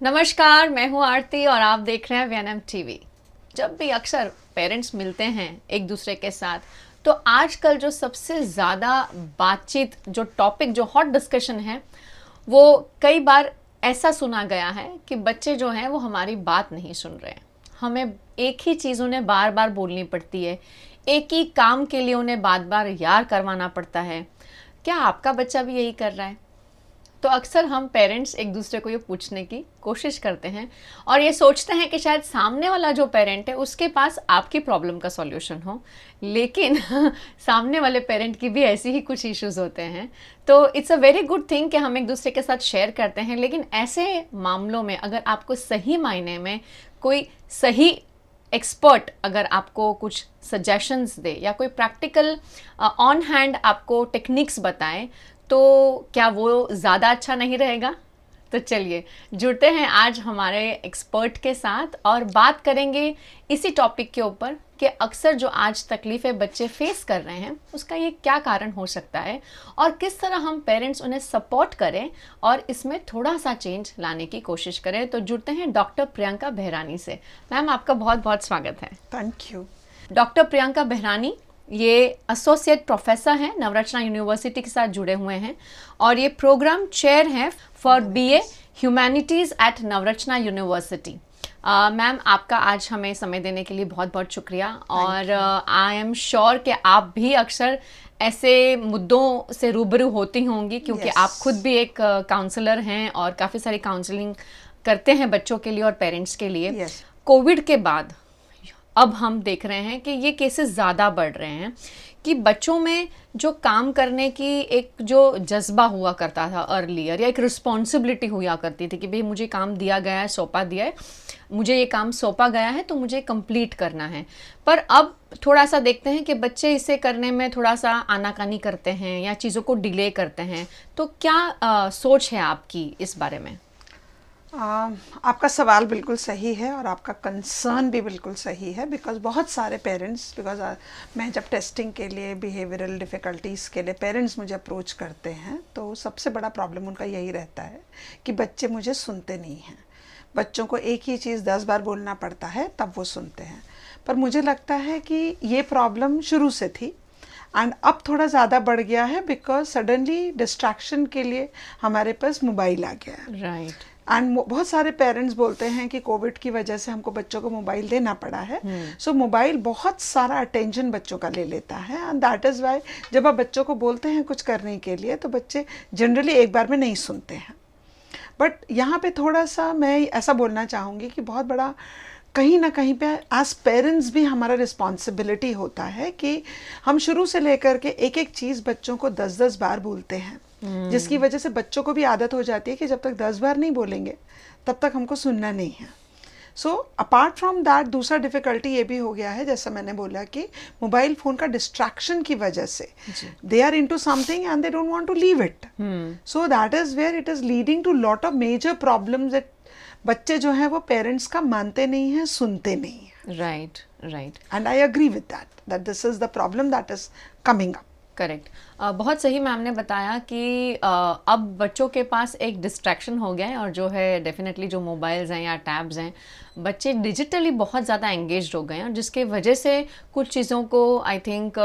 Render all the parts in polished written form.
नमस्कार, मैं हूँ आरती और आप देख रहे हैं वीएनएम टीवी। जब भी अक्सर पेरेंट्स मिलते हैं एक दूसरे के साथ, तो आजकल जो सबसे ज़्यादा बातचीत, जो टॉपिक, जो हॉट डिस्कशन है, वो कई बार ऐसा सुना गया है कि बच्चे जो हैं वो हमारी बात नहीं सुन रहे हैं। हमें एक ही चीज़ उन्हें बार बार बोलनी पड़ती है, एक ही काम के लिए उन्हें बार बार याद करवाना पड़ता है। क्या आपका बच्चा भी यही कर रहा है? तो अक्सर हम पेरेंट्स एक दूसरे को ये पूछने की कोशिश करते हैं और ये सोचते हैं कि शायद सामने वाला जो पेरेंट है उसके पास आपकी प्रॉब्लम का सॉल्यूशन हो, लेकिन सामने वाले पेरेंट की भी ऐसी ही कुछ इश्यूज होते हैं। तो it's a very good thing कि हम एक दूसरे के साथ शेयर करते हैं, लेकिन ऐसे मामलों में अगर आपको सही मायने में कोई सही एक्सपर्ट अगर आपको कुछ सजेशंस दे या कोई प्रैक्टिकल ऑन हैंड आपको टेक्निक्स बताएं, तो क्या वो ज़्यादा अच्छा नहीं रहेगा? तो चलिए जुड़ते हैं आज हमारे एक्सपर्ट के साथ और बात करेंगे इसी टॉपिक के ऊपर कि अक्सर जो आज तकलीफ़ें बच्चे फेस कर रहे हैं उसका ये क्या कारण हो सकता है और किस तरह हम पेरेंट्स उन्हें सपोर्ट करें और इसमें थोड़ा सा चेंज लाने की कोशिश करें। तो जुड़ते हैं डॉक्टर प्रियंका बेहरानी से। मैम, आपका बहुत बहुत स्वागत है। Thank you. Doctor Priyanka Behrani ये एसोसिएट प्रोफेसर हैं, नवरत्ना यूनिवर्सिटी के साथ जुड़े हुए हैं और ये प्रोग्राम चेयर हैं for BA humanities at Navratna University. Ma'am, आपका आज हमें समय देने के लिए बहुत बहुत शुक्रिया और आई एम श्योर कि आप भी अक्सर ऐसे मुद्दों से रूबरू होती होंगी क्योंकि आप खुद भी एक काउंसलर हैं और काफ़ी सारी काउंसलिंग करते हैं बच्चों के लिए और पेरेंट्स के लिए। कोविड के बाद अब हम देख रहे हैं कि ये केसेस ज़्यादा बढ़ रहे हैं कि बच्चों में जो काम करने की एक जो जज्बा हुआ करता था अर्लियर, या एक रिस्पॉन्सिबिलिटी हुआ करती थी कि भाई मुझे काम दिया गया है, सौंपा दिया है, मुझे ये काम सौंपा गया है तो मुझे कंप्लीट करना है। पर अब थोड़ा सा देखते हैं कि बच्चे इसे करने में थोड़ा सा आनाकानी करते हैं या चीज़ों को डिले करते हैं। तो क्या सोच है आपकी इस बारे में? आपका सवाल बिल्कुल सही है और आपका कंसर्न भी बिल्कुल सही है बिकॉज बहुत सारे पेरेंट्स, बिकॉज मैं जब टेस्टिंग के लिए बिहेवियरल डिफ़िकल्टीज़ के लिए पेरेंट्स मुझे अप्रोच करते हैं तो सबसे बड़ा प्रॉब्लम उनका यही रहता है कि बच्चे मुझे सुनते नहीं हैं। बच्चों को एक ही चीज़ 10 बार बोलना पड़ता है तब वो सुनते हैं। पर मुझे लगता है कि ये प्रॉब्लम शुरू से थी एंड अब थोड़ा ज़्यादा बढ़ गया है बिकॉज सडनली डिस्ट्रैक्शन के लिए हमारे पास मोबाइल आ गया है। राइट। एंड बहुत सारे पेरेंट्स बोलते हैं कि कोविड की वजह से हमको बच्चों को मोबाइल देना पड़ा है। सो मोबाइल बहुत सारा अटेंशन बच्चों का ले लेता है एंड दैट इज़ वाई जब आप बच्चों को बोलते हैं कुछ करने के लिए तो बच्चे जनरली एक बार में नहीं सुनते हैं। बट यहाँ पे थोड़ा सा मैं ऐसा बोलना चाहूँगी कि बहुत बड़ा कहीं ना कहीं पे एज पेरेंट्स भी हमारा रिस्पॉन्सिबिलिटी होता है कि हम शुरू से लेकर के एक एक चीज़ बच्चों को 10-10 बार बोलते हैं, जिसकी वजह से बच्चों को भी आदत हो जाती है कि जब तक 10 बार नहीं बोलेंगे तब तक हमको सुनना नहीं है। सो अपार्ट फ्रॉम दैट दूसरा डिफ़िकल्टी ये भी हो गया है, जैसा मैंने बोला कि मोबाइल फ़ोन का डिस्ट्रैक्शन की वजह से they are into something and they don't want to leave it. So that is where it is leading to lot of major problems that बच्चे जो हैं वो पेरेंट्स का मानते नहीं हैं, सुनते नहीं हैं। Right, right. And I agree with that this is the problem that is coming up. Correct. बहुत सही मैम ने बताया कि अब बच्चों के पास एक डिस्ट्रैक्शन हो गया है और जो है डेफिनेटली जो मोबाइल्स हैं या टैब्स हैं, बच्चे डिजिटली बहुत ज़्यादा एंगेज्ड हो गए हैं और जिसके वजह से कुछ चीज़ों को आई थिंक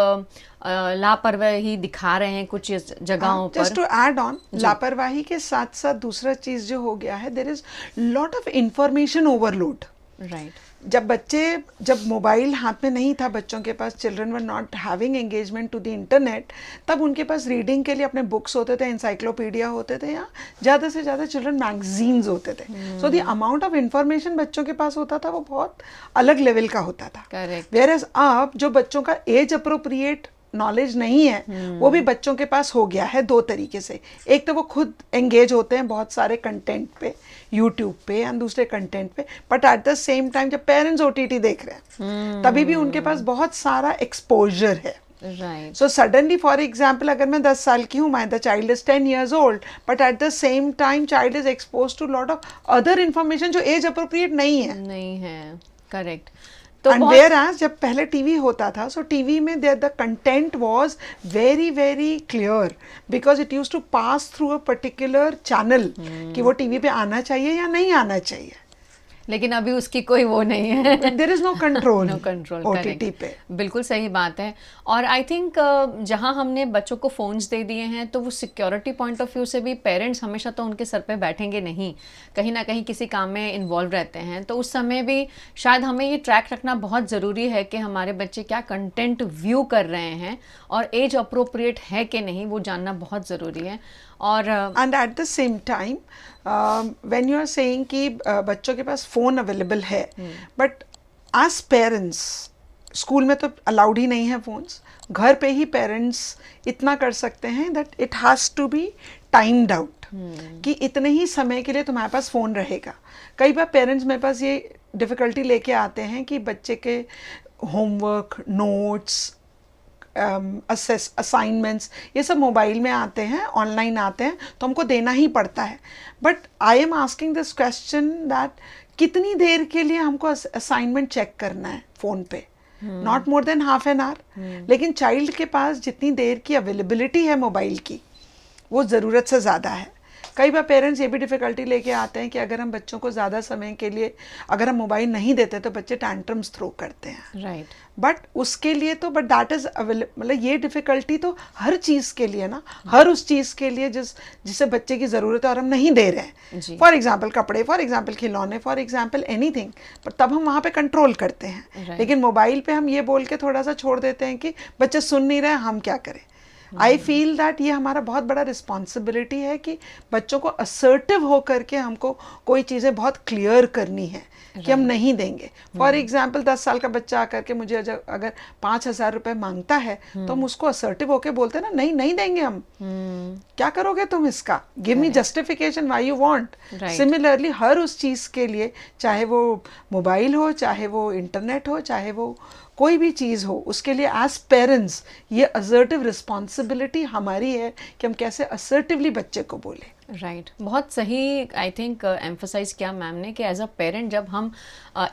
लापरवाही दिखा रहे हैं कुछ जगहों पर। जस्ट टू ऐड ऑन, लापरवाही के साथ साथ दूसरा चीज़ जो हो गया है, there is lot of information overload. Right. जब मोबाइल हाथ में नहीं था बच्चों के पास, children were not having engagement to the internet, तब उनके पास रीडिंग के लिए अपने बुक्स होते थे, इंसाइक्लोपीडिया होते थे या ज़्यादा से ज़्यादा चिल्ड्रन मैगजीन्स होते थे। So the amount of information बच्चों के पास होता था वो बहुत अलग लेवल का होता था। करेक्ट। वेयर एज अब जो बच्चों का एज अप्रोप्रिएट नॉलेज नहीं है वो भी बच्चों के पास हो गया है दो तरीके से। एक तो वो खुद एंगेज होते हैं बहुत सारे कंटेंट पे, यूट्यूब पे या दूसरे कंटेंट पे, but at the same time जब पेरेंट्स ओटीटी देख रहे हैं तभी भी उनके पास बहुत सारा एक्सपोजर है। Right. So suddenly for example अगर मैं 10 साल की हूँ, my the child is 10 years old, but at the same time child is expose to lot of other information जो एज अप्रोप्रिएट नहीं है। नहीं है। करेक्ट। तो एंड वेयर एज जब पहले टीवी होता था, सो टीवी में the content was very very clear because it use to pass through a particular channel कि वो टीवी पे आना चाहिए या नहीं आना चाहिए। लेकिन अभी उसकी कोई वो नहीं है, there is no control, no control. OTT पे। बिल्कुल सही बात है। और आई थिंक जहां हमने बच्चों को फोन्स दे दिए हैं तो वो सिक्योरिटी पॉइंट ऑफ व्यू से भी पेरेंट्स हमेशा तो उनके सर पे बैठेंगे नहीं, कहीं ना कहीं किसी काम में इन्वॉल्व रहते हैं, तो उस समय भी शायद हमें ये ट्रैक रखना बहुत ज़रूरी है कि हमारे बच्चे क्या कंटेंट व्यू कर रहे हैं और एज अप्रोप्रिएट है कि नहीं, वो जानना बहुत ज़रूरी है। और and at the same time when you are saying कि बच्चों के पास फ़ोन अवेलेबल है, बट एज पेरेंट्स स्कूल में तो अलाउड ही नहीं है फ़ोन्स, घर पे ही पेरेंट्स इतना कर सकते हैं that it has to be timed out कि इतने ही समय के लिए तुम्हारे पास फ़ोन रहेगा। कई बार पेरेंट्स मेरे पास ये डिफ़िकल्टी लेके आते हैं कि बच्चे के होमवर्क, नोट्स, असाइनमेंट्स ये सब मोबाइल में आते हैं, ऑनलाइन आते हैं, तो हमको देना ही पड़ता है। But I am asking this question that कितनी देर के लिए हमको असाइनमेंट चेक करना है फ़ोन पे? Not more than half an our. लेकिन चाइल्ड के पास जितनी देर की अवेलेबिलिटी है मोबाइल की, वो ज़रूरत से ज़्यादा है। कई बार पेरेंट्स ये भी डिफ़िकल्टी लेके आते हैं कि अगर हम बच्चों को ज़्यादा समय के लिए अगर हम मोबाइल नहीं देते तो बच्चे टैंट्रम्स थ्रो करते हैं। राइट। बट उसके लिए तो बट दैट इज़ मतलब ये डिफ़िकल्टी तो हर चीज़ के लिए ना, हर उस चीज़ के लिए जिसे बच्चे की ज़रूरत है और हम नहीं दे रहे हैं। फॉर एग्जाम्पल कपड़े, फॉर एग्जाम्पल खिलौने, फॉर एग्जाम्पल एनीथिंग, पर तब हम वहाँ पे कंट्रोल करते हैं। लेकिन मोबाइल पे हम ये बोल के थोड़ा सा छोड़ देते हैं कि बच्चे सुन नहीं रहे, हम क्या करें। आई फील दैट ये हमारा बहुत बड़ा रिस्पॉन्सिबिलिटी है कि बच्चों को असर्टिव होकर के हमको कोई चीज़ें बहुत क्लियर करनी है कि हम नहीं देंगे। फॉर एग्जाम्पल 10 साल का बच्चा आकर के मुझे अगर 5,000 रुपये मांगता है तो हम उसको असर्टिव होकर बोलते हैं ना, नहीं देंगे हम। क्या करोगे तुम इसका? Give me justification why you want. Similarly हर उस चीज़ के लिए, चाहे वो मोबाइल हो, चाहे वो इंटरनेट हो, चाहे वो कोई भी चीज़ हो, उसके लिए एज पेरेंट्स ये असर्टिव रिस्पॉन्सिबिलिटी हमारी है कि हम कैसे असर्टिवली बच्चे को बोलें। राइट। बहुत सही आई थिंक एम्फोसाइज किया मैम ने कि एज अ पेरेंट जब हम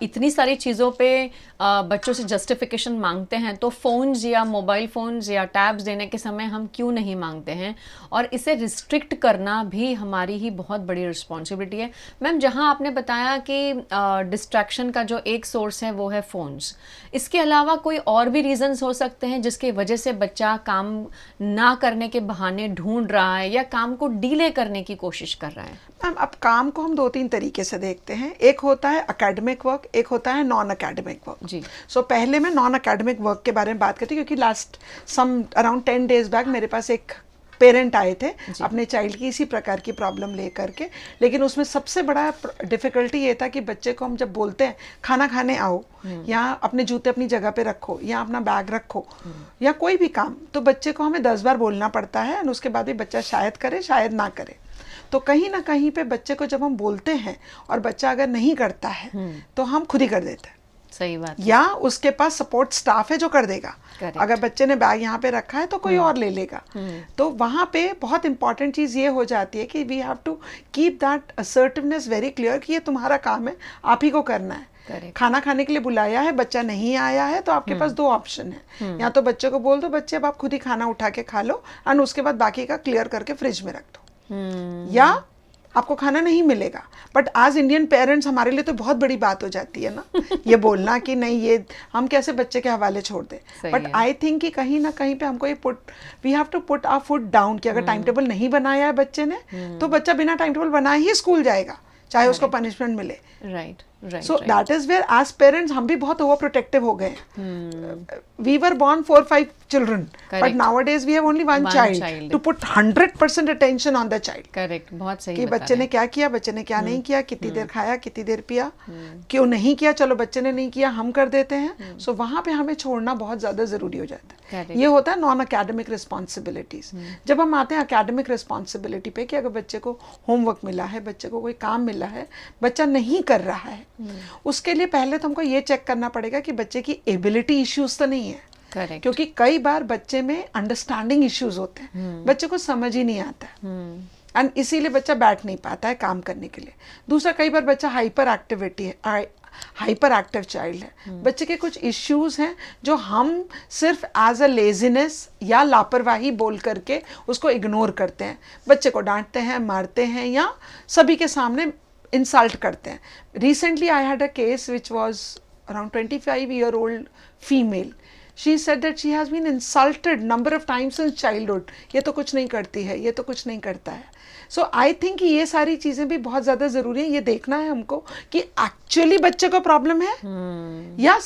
इतनी सारी चीज़ों पे बच्चों से जस्टिफिकेशन मांगते हैं तो फ़ोन्स या मोबाइल फ़ोन्स या टैब्स देने के समय हम क्यों नहीं मांगते हैं, और इसे रिस्ट्रिक्ट करना भी हमारी ही बहुत बड़ी रिस्पॉन्सिबिलिटी है। मैम, जहाँ आपने बताया कि डिस्ट्रैक्शन का जो एक सोर्स है वो है फ़ोन्स, इसके अलावा कोई और भी रीज़न्स हो सकते हैं जिसकी वजह से बच्चा काम ना करने के बहाने ढूंढ रहा है या काम को डीले करने की कोशिश कर रहा है? मैम, अब काम को हम 2-3 तरीके से देखते हैं। एक होता है एकेडमिक वर्क, एक होता है नॉन एकेडमिक वर्क। जी। सो पहले मैं नॉन एकेडमिक वर्क के बारे में बात करती हूँ क्योंकि लास्ट अराउंड 10 डेज बैक मेरे पास एक पेरेंट आए थे अपने चाइल्ड की इसी प्रकार की प्रॉब्लम लेकर के। लेकिन उसमें सबसे बड़ा डिफ़िकल्टी ये था कि बच्चे को हम जब बोलते हैं खाना खाने आओ, या अपने जूते अपनी जगह पे रखो, या अपना बैग रखो, या कोई भी काम, तो बच्चे को हमें 10 बार बोलना पड़ता है और उसके बाद भी बच्चा शायद करे शायद ना करे। तो कहीं ना कहीं पे बच्चे को जब हम बोलते हैं और बच्चा अगर नहीं करता है तो हम खुद ही कर देते हैं। सही बात। या उसके पास सपोर्ट स्टाफ है जो कर देगा। अगर बच्चे ने बैग यहाँ पे रखा है तो कोई और ले लेगा। तो वहाँ पे बहुत इंपॉर्टेंट चीज़ ये हो जाती है कि we have to keep that assertiveness very clear कि ये तुम्हारा काम है, आप ही को करना है। खाना खाने के लिए बुलाया है, बच्चा नहीं आया है, तो आपके पास 2 ऑप्शन है। या तो बच्चे को बोल दो बच्चे अब आप खुद ही खाना उठा के खा लो और उसके बाद बाकी का क्लियर करके फ्रिज में रख दो, या आपको खाना नहीं मिलेगा। बट आज इंडियन पेरेंट्स हमारे लिए तो बहुत बड़ी बात हो जाती है ना ये बोलना कि नहीं, ये हम कैसे बच्चे के हवाले छोड़ दें। बट आई थिंक कि कहीं ना कहीं पे हमको ये we have to put our foot down कि अगर टाइम टेबल नहीं बनाया है बच्चे ने तो बच्चा बिना टाइम टेबल बनाए ही स्कूल जाएगा, चाहे उसको पनिशमेंट मिले। Right. So that is where as parents हम भी बहुत ओवर प्रोटेक्टिव हो गए। We were born 4-5 children, but nowadays we have only one child to put 100% attention on the child. Correct, बहुत सही कि बच्चे ने क्या किया, बच्चे ने क्या नहीं किया, कितनी देर खाया, कितनी देर पिया, क्यों नहीं किया, चलो बच्चे ने नहीं किया हम कर देते हैं। सो वहाँ पे हमें छोड़ना बहुत ज़्यादा ज़रूरी हो जाता है। ये होता है नॉन अकेडमिक रिस्पॉन्सिबिलिटीज। जब हम आते हैं अकेडमिक रिस्पॉन्सिबिलिटी पे कि अगर बच्चे को होमवर्क मिला है, बच्चे को कोई काम मिला है, बच्चा नहीं कर रहा है, उसके लिए पहले तो हमको ये चेक करना पड़ेगा कि बच्चे की एबिलिटी इश्यूज तो नहीं है। Correct. क्योंकि कई बार बच्चे में अंडरस्टैंडिंग इश्यूज होते हैं, बच्चे को समझ ही नहीं आता एंड इसीलिए बच्चा बैठ नहीं पाता है काम करने के लिए। दूसरा, कई बार बच्चा हाइपर एक्टिविटी है, हाइपर एक्टिव चाइल्ड है, बच्चे के कुछ इश्यूज हैं जो हम सिर्फ एज अ लेजीनेस या लापरवाही बोल करके उसको इग्नोर करते हैं, बच्चे को डांटते हैं, मारते हैं या सभी के सामने इंसल्ट करते हैं. Recently I had a case which was around 25-year-old female. She said that she has been insulted number of times since childhood. ये तो कुछ नहीं करती है, ये तो कुछ नहीं करता है. So I think कि ये सारी चीज़ें भी बहुत ज़्यादा ज़रूरी है. ये देखना है हमको कि एक्चुअली बच्चे को प्रॉब्लम है या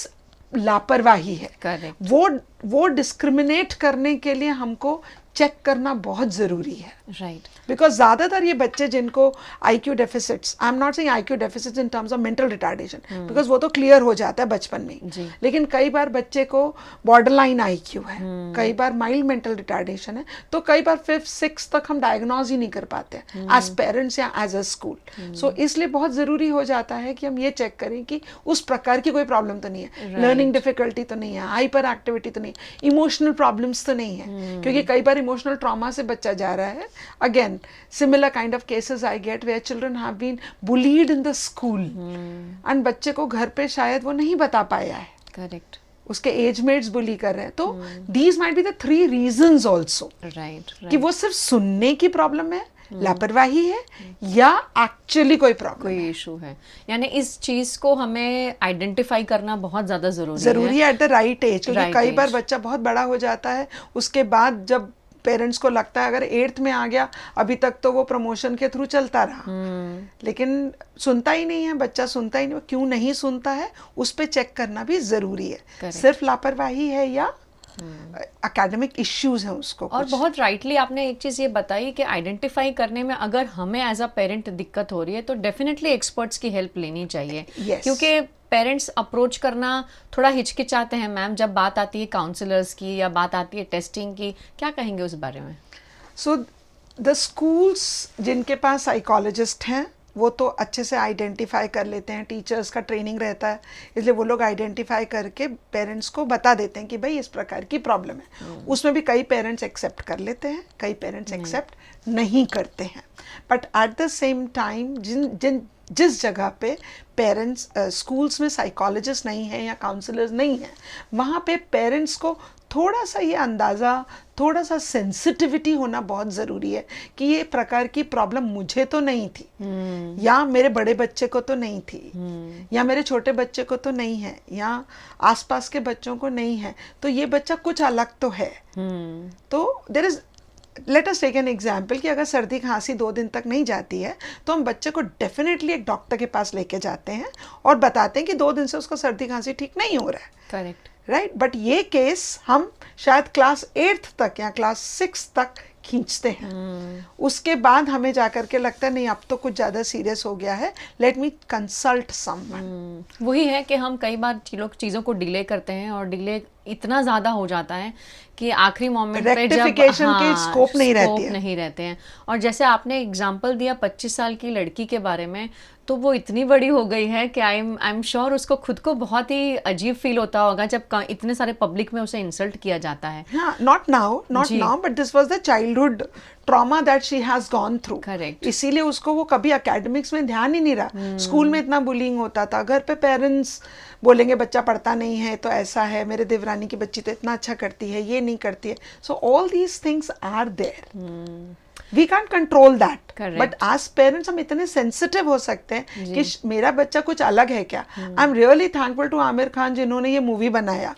लापरवाही है. Correct. वो डिस्क्रिमिनेट करने के लिए हमको चेक करना बहुत ज़रूरी है. राइट. बिकॉज ज़्यादातर ये बच्चे जिनको IQ deficits, I am not saying IQ deficits in terms of mental retardation, because वो तो क्लियर हो जाता है बचपन में ही. लेकिन कई बार बच्चे को बॉर्डरलाइन IQ है, कई बार माइल्ड मेंटल रिटार्डेशन है, तो कई बार 5th-6th तक हम डायग्नोज ही नहीं कर पाते एज पेरेंट्स या एज अ स्कूल. सो इसलिए बहुत ज़रूरी हो जाता है कि हम ये चेक करें कि उस प्रकार की कोई प्रॉब्लम तो नहीं है, लर्निंग डिफिकल्टी तो नहीं है, हाइपर एक्टिविटी तो नहीं है, इमोशनल प्रॉब्लम्स तो नहीं है. क्योंकि कई बार इमोशनल ट्रॉमा से बच्चा जा रहा है. Again similar kind of cases I get where children have been bullied in the school and बच्चे को घर पे शायद वो नहीं बता पाया है. करेक्ट. उसके एज मेट्स बुली कर रहे हैं. तो these might be the 3 reasons also. Right. कि वो सिर्फ सुनने की प्रॉब्लम है, लापरवाही है, या एक्चुअली कोई प्रॉब्लम, कोई इशू है. यानी इस चीज को हमें आइडेंटिफाई करना बहुत ज्यादा जरूरी है एट द राइट एज. क्योंकि कई बार बच्चा बहुत बड़ा हो जाता है, उसके बाद जब पेरेंट्स को लगता है अगर 8th में आ गया, अभी तक तो वो प्रमोशन के थ्रू चलता रहा, लेकिन सुनता ही नहीं है, बच्चा सुनता ही नहीं. क्यों नहीं सुनता है उस पे चेक करना भी जरूरी है. Correct. सिर्फ लापरवाही है या एकेडमिक इश्यूज हैं उसको और कुछ. बहुत राइटली आपने एक चीज़ ये बताई कि आइडेंटिफाई करने में अगर हमें एज अ पेरेंट दिक्कत हो रही है तो डेफिनेटली एक्सपर्ट्स की हेल्प लेनी चाहिए. Yes. क्योंकि पेरेंट्स अप्रोच करना थोड़ा हिचकिचाते हैं मैम जब बात आती है काउंसलर्स की या बात आती है टेस्टिंग की. क्या कहेंगे उस बारे में? सो द स्कूल्स जिनके पास साइकोलॉजिस्ट हैं वो तो अच्छे से आइडेंटिफाई कर लेते हैं, टीचर्स का ट्रेनिंग रहता है, इसलिए वो लोग आइडेंटिफाई करके पेरेंट्स को बता देते हैं कि भाई इस प्रकार की प्रॉब्लम है. उसमें भी कई पेरेंट्स एक्सेप्ट कर लेते हैं, कई पेरेंट्स एक्सेप्ट नहीं करते हैं. But at the same time जिस जगह पे पेरेंट्स स्कूल्स में साइकोलॉजिस्ट नहीं है या काउंसलर्स नहीं है, वहाँ पे पेरेंट्स को थोड़ा सा ये अंदाज़ा, थोड़ा सा सेंसिटिविटी होना बहुत ज़रूरी है कि ये प्रकार की प्रॉब्लम मुझे तो नहीं थी, या मेरे बड़े बच्चे को तो नहीं थी, या मेरे छोटे बच्चे को तो नहीं है, या आसपास के बच्चों को नहीं है, तो ये बच्चा कुछ अलग तो है. तो there is, let us take an example कि अगर सर्दी खांसी 2 दिन तक नहीं जाती है तो हम बच्चे को डेफिनेटली एक डॉक्टर के पास लेके जाते हैं और बताते हैं कि 2 दिन से उसको सर्दी खांसी ठीक नहीं हो रहा है. करेक्ट. राइट. बट ये केस हम शायद क्लास 8th तक या क्लास 6 तक खींचते हैं. उसके बाद हमें जाकर के लगता है नहीं अब तो कुछ ज़्यादा सीरियस हो गया है, लेट मी कंसल्ट समवन. वही है कि हम कई बार लोग चीज़ों को डिले करते हैं और डिले इतना ज़्यादा हो जाता है कि आखिरी मोमेंट पे जब रेक्टिफिकेशन के स्कोप नहीं रहती है. नहीं रहते हैं. और जैसे आपने एग्जांपल दिया 25 साल की लड़की के बारे में, तो वो इतनी बड़ी हो गई है कि आई एम श्योर उसको खुद को बहुत ही अजीब फील होता होगा जब इतने सारे पब्लिक में उसे इंसल्ट किया जाता है. हाँ, not now, but this was the childhood trauma that she has gone through. Correct. इसीलिए उसको वो कभी एकेडमिक्स में ध्यान ही नहीं रहा. स्कूल में इतना बुलिंग होता था, घर पे पेरेंट्स बोलेंगे बच्चा पढ़ता नहीं है तो ऐसा है, मेरे देवरानी की बच्ची तो इतना अच्छा करती है, ये नहीं करती है. So all these things are there. We can't control that, but as parents हम इतने सेंसिटिव हो सकते हैं कि मेरा बच्चा कुछ अलग है क्या. I am really thankful to Aamir Khan जिन्होंने ये मूवी बनाया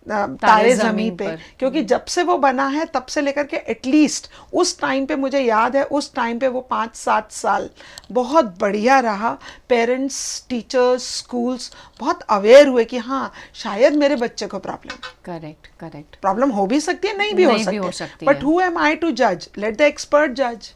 तारे ज़मीं पे, क्योंकि जब से वो बना है तब से लेकर के एटलीस्ट उस टाइम पे मुझे याद है, उस टाइम पे वो 5-7 साल बहुत बढ़िया रहा. पेरेंट्स, टीचर्स, स्कूल्स बहुत अवेयर हुए कि हाँ शायद मेरे बच्चे को प्रॉब्लम. करेक्ट. करेक्ट. प्रॉब्लम हो भी सकती है, नहीं भी हो सकती, but who am I to जज, लेट द एक्सपर्ट जज.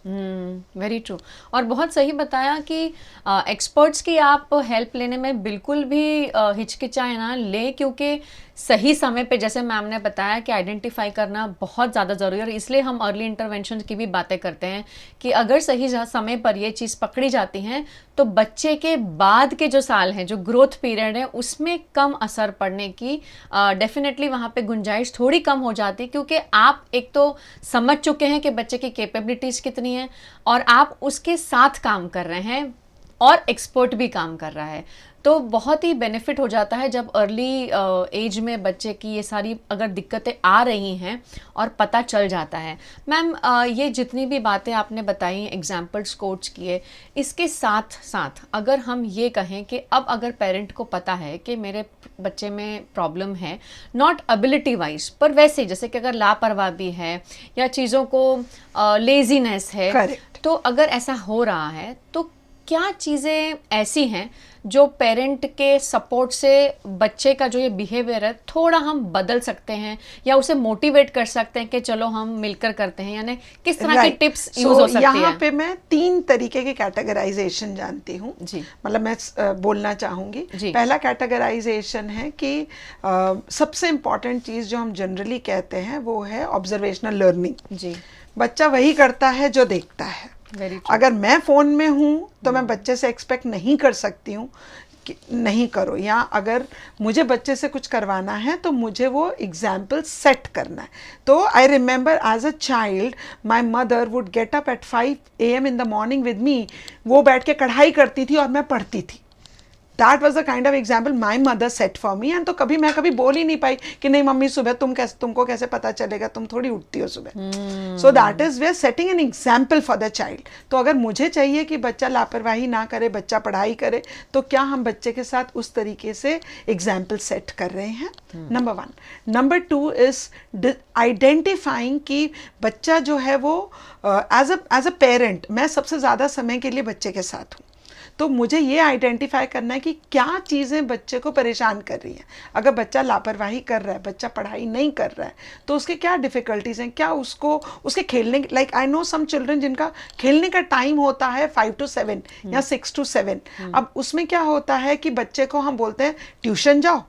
Very true. और बहुत सही बताया कि एक्सपर्ट्स की आप हेल्प लेने में बिल्कुल भी हिचकिचाए ना ले, क्योंकि सही समय पे जैसे मैम ने बताया कि आइडेंटिफाई करना बहुत ज़्यादा ज़रूरी है. और इसलिए हम अर्ली इंटरवेंशन की भी बातें करते हैं कि अगर सही समय पर ये चीज़ पकड़ी जाती हैं तो बच्चे के बाद के जो साल हैं, जो ग्रोथ पीरियड है, उसमें कम असर पड़ने की डेफिनेटली वहाँ पे गुंजाइश थोड़ी कम हो जाती है. क्योंकि आप एक तो समझ चुके हैं कि बच्चे की कैपेबिलिटीज़ कितनी हैं और आप उसके साथ काम कर रहे हैं और एक्सपर्ट भी काम कर रहा है. तो बहुत ही बेनिफिट हो जाता है जब अर्ली एज में बच्चे की ये सारी अगर दिक्कतें आ रही हैं और पता चल जाता है। मैम ये जितनी भी बातें आपने बताई, एग्जाम्पल्स कोट्स किए, इसके साथ साथ अगर हम ये कहें कि अब अगर पेरेंट को पता है कि मेरे बच्चे में प्रॉब्लम है, नॉट एबिलिटी वाइज पर वैसे जैसे कि अगर लापरवाही है या चीज़ों को लेजीनेस है, Correct. तो अगर ऐसा हो रहा है तो क्या चीज़ें ऐसी हैं जो पेरेंट के सपोर्ट से बच्चे का जो ये बिहेवियर है थोड़ा हम बदल सकते हैं या उसे मोटिवेट कर सकते हैं कि चलो हम मिलकर करते हैं, यानी किस तरह की टिप्स यूज हो सकती है? यहाँ पे मैं 3 तरीके की कैटेगराइजेशन जानती हूँ जी। मतलब मैं बोलना चाहूँगी। जी। पहला कैटेगराइजेशन है कि सबसे इम्पॉर्टेंट चीज़ जो हम जनरली कहते हैं वो है ऑब्जर्वेशनल लर्निंग। जी। बच्चा वही करता है जो देखता है। अगर मैं फ़ोन में हूँ तो मैं बच्चे से एक्सपेक्ट नहीं कर सकती हूँ कि नहीं करो, या अगर मुझे बच्चे से कुछ करवाना है तो मुझे वो एग्जाम्पल सेट करना है। तो I remember as a child my mother would get up at 5 AM in the morning with me. वो बैठ के कढ़ाई करती थी और मैं पढ़ती थी। That was the kind of example my mother set for me, and तो कभी मैं कभी बोल ही नहीं पाई कि नहीं मम्मी सुबह तुमको कैसे पता चलेगा, तुम थोड़ी उठती हो सुबह। So that is we are setting an example for the child. तो अगर मुझे चाहिए कि बच्चा लापरवाही ना करे, बच्चा पढ़ाई करे, तो क्या हम बच्चे के साथ उस तरीके से एग्जाम्पल सेट कर रहे हैं? नंबर 1. नंबर 2 इज आइडेंटिफाइंग कि बच्चा जो है वो एज अ पेरेंट मैं सबसे ज़्यादा समय के लिए बच्चे के साथ हूँ, तो मुझे ये आइडेंटिफाई करना है कि क्या चीज़ें बच्चे को परेशान कर रही हैं। अगर बच्चा लापरवाही कर रहा है, बच्चा पढ़ाई नहीं कर रहा है, तो उसके क्या डिफ़िकल्टीज़ हैं, क्या उसके खेलने, like I know some children जिनका खेलने का टाइम होता है 5 to 7 या 6 to 7। अब उसमें क्या होता है कि बच्चे को हम बोलते हैं ट्यूशन जाओ,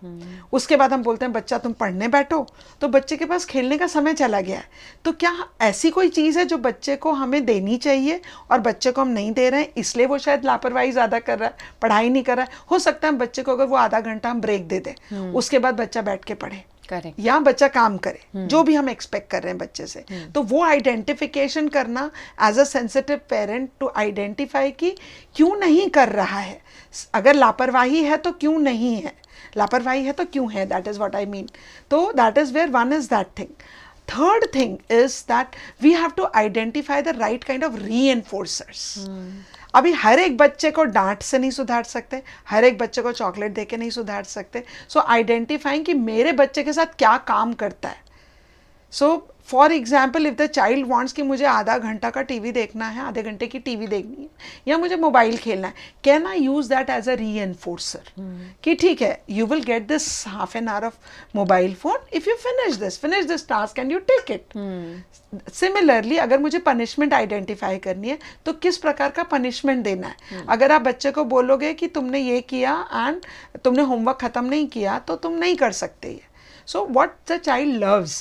उसके बाद हम बोलते हैं बच्चा तुम पढ़ने बैठो, तो बच्चे के पास खेलने का समय चला गया है। तो क्या ऐसी कोई चीज़ है जो बच्चे को हमें देनी चाहिए और बच्चे को हम नहीं दे रहे हैं, इसलिए वो शायद लापरवाही ज़्यादा कर रहा है, पढ़ाई नहीं कर रहा है? हो सकता है बच्चे को अगर वो आधा घंटा हम ब्रेक दे दें, उसके बाद बच्चा बैठ के पढ़े, करेक्ट, या बच्चा काम करे, जो भी हम एक्सपेक्ट कर रहे हैं बच्चे से। तो वो आइडेंटिफिकेशन करना as a sensitive parent to identify कि क्यों नहीं कर रहा है, अगर लापरवाही है तो क्यों नहीं है, लापरवाही है तो क्यों है, that is what I mean. तो that is where one is that thing. Third thing is that we have to identify the right kind of reinforcers. अभी हर एक बच्चे को डांट से नहीं सुधार सकते, हर एक बच्चे को चॉकलेट देके नहीं सुधार सकते। सो आइडेंटिफाइंग कि मेरे बच्चे के साथ क्या काम करता है। So for example if the child wants कि मुझे आधा घंटा का टीवी देखना है, आधे घंटे की टीवी देखनी है, या मुझे मोबाइल खेलना है, can I use that as a reinforcer कि ठीक है you will get this half an hour of mobile phone if you finish this task and you take it. Similarly अगर मुझे पनिशमेंट आइडेंटिफाई करनी है तो किस प्रकार का पनिशमेंट देना है। अगर आप बच्चे को बोलोगे कि तुमने ये किया एंड तुमने होमवर्क खत्म नहीं किया तो तुम नहीं कर सकते ये। So what the child loves,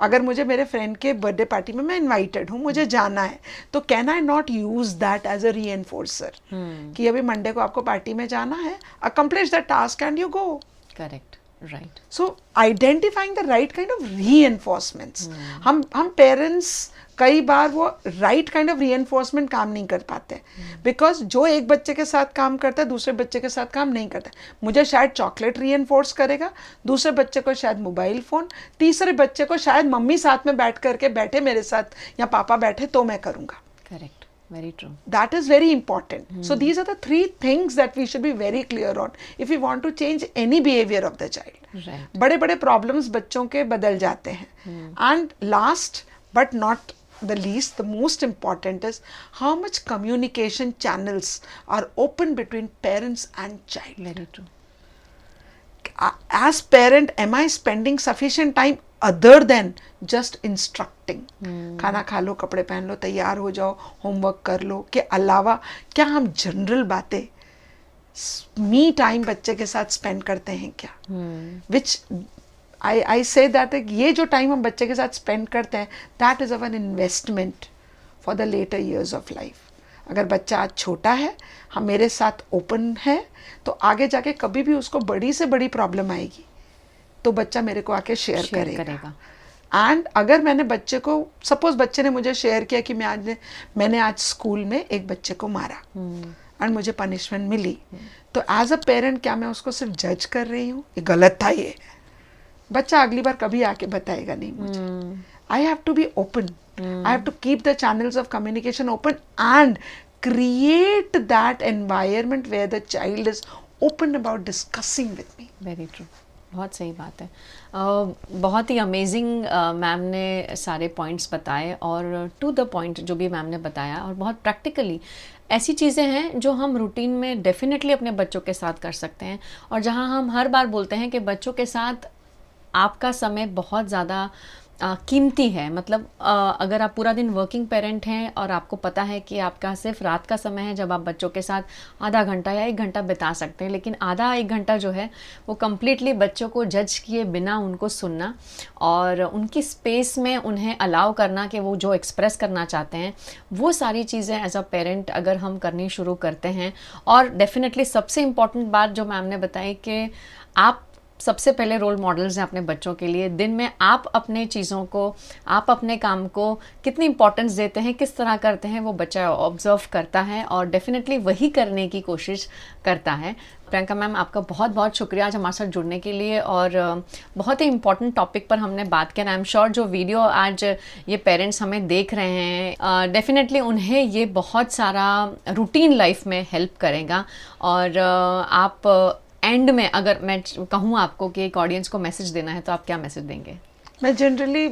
अगर मुझे मेरे फ्रेंड के बर्थडे पार्टी में मैं इन्वाइटेड हूँ, मुझे जाना है, तो can I not use that as a reinforcer कि अभी मंडे को आपको पार्टी में जाना है, accomplish the task and you go. Correct, right. So identifying the right kind of reinforcements. हम पेरेंट्स कई बार वो राइट काइंड ऑफ रीएनफोर्समेंट काम नहीं कर पाते, बिकॉज जो एक बच्चे के साथ काम करता है दूसरे बच्चे के साथ काम नहीं करता। मुझे शायद चॉकलेट रीएनफोर्स करेगा, दूसरे बच्चे को शायद मोबाइल फोन, तीसरे बच्चे को शायद मम्मी साथ में बैठ करके बैठे मेरे साथ या पापा बैठे तो मैं करूँगा। Correct, very true. That is very important. So these are the 3 things that we should be very clear on if we want to change any behavior of the child. Right. बड़े-बड़े problems बच्चों के बदल जाते हैं। And last but not the least, the most important is how much communication channels are open between parents and child. Very true. As parent, am I spending sufficient time other than just instructing? खाना खा लो, कपड़े पहन लो, तैयार हो जाओ, homework कर लो, के अलावा क्या हम जनरल बातें मी टाइम बच्चे के साथ स्पेंड करते हैं क्या? विच आई से दैट ये जो टाइम हम बच्चे के साथ स्पेंड करते हैं that is our investment for the later years of life. अगर बच्चा आज छोटा है, हम मेरे साथ ओपन है, तो आगे जाके कभी भी उसको बड़ी से बड़ी प्रॉब्लम आएगी तो बच्चा मेरे को आके शेयर करेगा। एंड अगर मैंने बच्चे को, सपोज बच्चे ने मुझे शेयर किया कि मैंने आज स्कूल में एक बच्चे को मारा, एंड मुझे पनिशमेंट मिली, तो एज अ पेरेंट क्या मैं उसको सिर्फ जज कर रही हूँ, ये गलत था ये, बच्चा अगली बार कभी आके बताएगा नहीं मुझे. I have to be open, I have to keep the channels of communication open and create that environment where the child is open about discussing with me. Very true, बहुत सही बात है. बहुत ही अमेजिंग मैम ने सारे points बताए और to the point जो भी मैम ने बताया, और बहुत प्रैक्टिकली ऐसी चीज़ें हैं जो हम रूटीन में डेफिनेटली अपने बच्चों के साथ कर सकते हैं, और जहां हम हर बार बोलते हैं कि बच्चों के साथ आपका समय बहुत ज़्यादा कीमती है. मतलब अगर आप पूरा दिन वर्किंग पेरेंट हैं और आपको पता है कि आपका सिर्फ रात का समय है जब आप बच्चों के साथ आधा घंटा या 1 घंटा बिता सकते हैं, लेकिन आधा 1 घंटा जो है वो कम्प्लीटली बच्चों को जज किए बिना उनको सुनना और उनकी स्पेस में उन्हें अलाउ करना कि वो जो एक्सप्रेस करना चाहते हैं, वो सारी चीज़ें एज अ पेरेंट अगर हम करनी शुरू करते हैं. और डेफिनेटली सबसे इम्पॉर्टेंट बात जो मैम ने बताई कि आप सबसे पहले रोल मॉडल्स हैं अपने बच्चों के लिए. दिन में आप अपने चीज़ों को, आप अपने काम को कितनी इंपॉर्टेंस देते हैं, किस तरह करते हैं, वो बच्चा ऑब्जर्व करता है और डेफिनेटली वही करने की कोशिश करता है. प्रियंका मैम, आपका बहुत बहुत शुक्रिया आज हमारे साथ जुड़ने के लिए, और बहुत ही इंपॉर्टेंट टॉपिक पर हमने बात किया. आई एम श्योर जो वीडियो आज ये पेरेंट्स हमें देख रहे हैं, डेफिनेटली उन्हें ये बहुत सारा रूटीन लाइफ में हेल्प करेगा. और आप एंड में अगर मैं कहूँ आपको कि एक ऑडियंस को मैसेज देना है, तो आप क्या मैसेज देंगे? मैं generally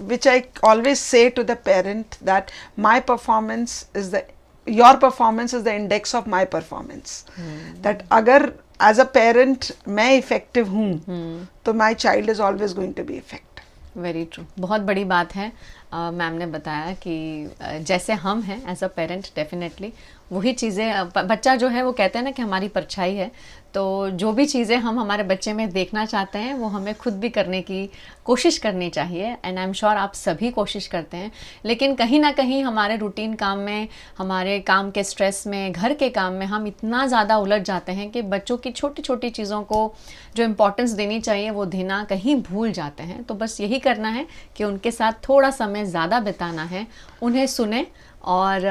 which I always say to the parent that my performance is the, your performance is the index of my performance. That अगर एज अ पेरेंट मैं इफेक्टिव हूँ तो my child is always going to be effective. Very true, बहुत बड़ी बात है. Ma'am ने बताया कि जैसे हम हैं एज अ पेरेंट, डेफिनेटली वही चीज़ें बच्चा जो है वो कहते हैं ना कि हमारी परछाई है, तो जो भी चीज़ें हम हमारे बच्चे में देखना चाहते हैं वो हमें खुद भी करने की कोशिश करनी चाहिए. एंड आई एम श्योर आप सभी कोशिश करते हैं, लेकिन कहीं ना कहीं हमारे रूटीन काम में, हमारे काम के स्ट्रेस में, घर के काम में हम इतना ज़्यादा उलझ जाते हैं कि बच्चों की छोटी छोटी चीज़ों को जो इम्पोर्टेंस देनी चाहिए वो देना कहीं भूल जाते हैं. तो बस यही करना है कि उनके साथ थोड़ा समय ज़्यादा बिताना है, उन्हें सुने. और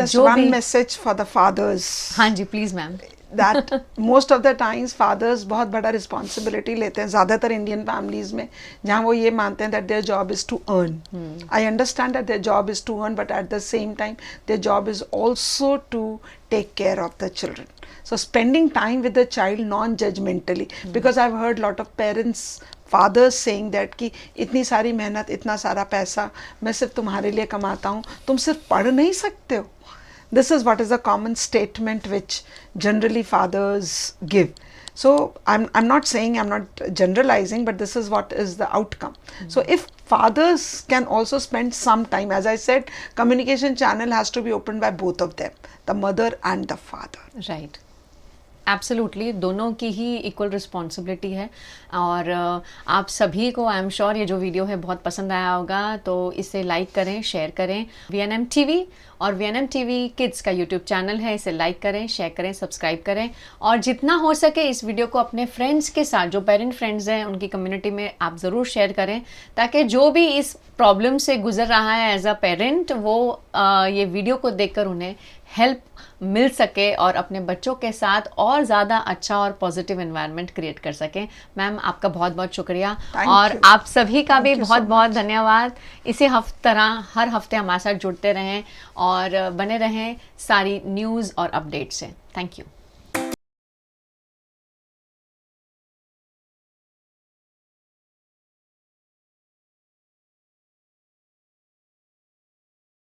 जो भी मैसेज फॉर द फादर्स. हाँ जी, please ma'am. that most of the times fathers बहुत बड़ा responsibility लेते हैं ज़्यादातर इंडियन फैमिलीज में, जहाँ वो ये मानते हैं that their job is to earn. I understand that their job is to earn, but at the same time their job is also to take care of the children. So spending time with the child non-judgmentally, because I've heard lot of parents, fathers saying that कि इतनी सारी मेहनत, इतना सारा पैसा मैं सिर्फ तुम्हारे लिए कमाता हूँ, तुम सिर्फ पढ़ नहीं सकते हो. This is what is a common statement which generally fathers give. So I'm not saying, I'm not generalizing, but this is what is the outcome. So if fathers can also spend some time, as I said, communication channel has to be opened by both of them, the mother and the father. Right. Absolutely, दोनों की ही equal responsibility है. और आप सभी को I am sure ये जो video है बहुत पसंद आया होगा, तो इसे लाइक करें, शेयर करें. VNM TV और VNM TV किड्स का यूट्यूब चैनल है, इसे लाइक करें, शेयर करें, सब्सक्राइब करें, और जितना हो सके इस वीडियो को अपने फ्रेंड्स के साथ, जो पेरेंट फ्रेंड्स हैं उनकी कम्युनिटी में आप ज़रूर शेयर करें, ताकि जो भी इस प्रॉब्लम से गुजर रहा है एज अ पेरेंट, वो ये वीडियो को देखकर उन्हें हेल्प मिल सके और अपने बच्चों के साथ और ज़्यादा अच्छा और पॉजिटिव एनवायरनमेंट क्रिएट कर सकें. मैम, आपका बहुत बहुत शुक्रिया, और आप सभी का भी बहुत बहुत धन्यवाद. इसी तरह हर हफ्ते हमारे साथ जुड़ते रहें और बने रहें सारी न्यूज़ और अपडेट से. Thank you.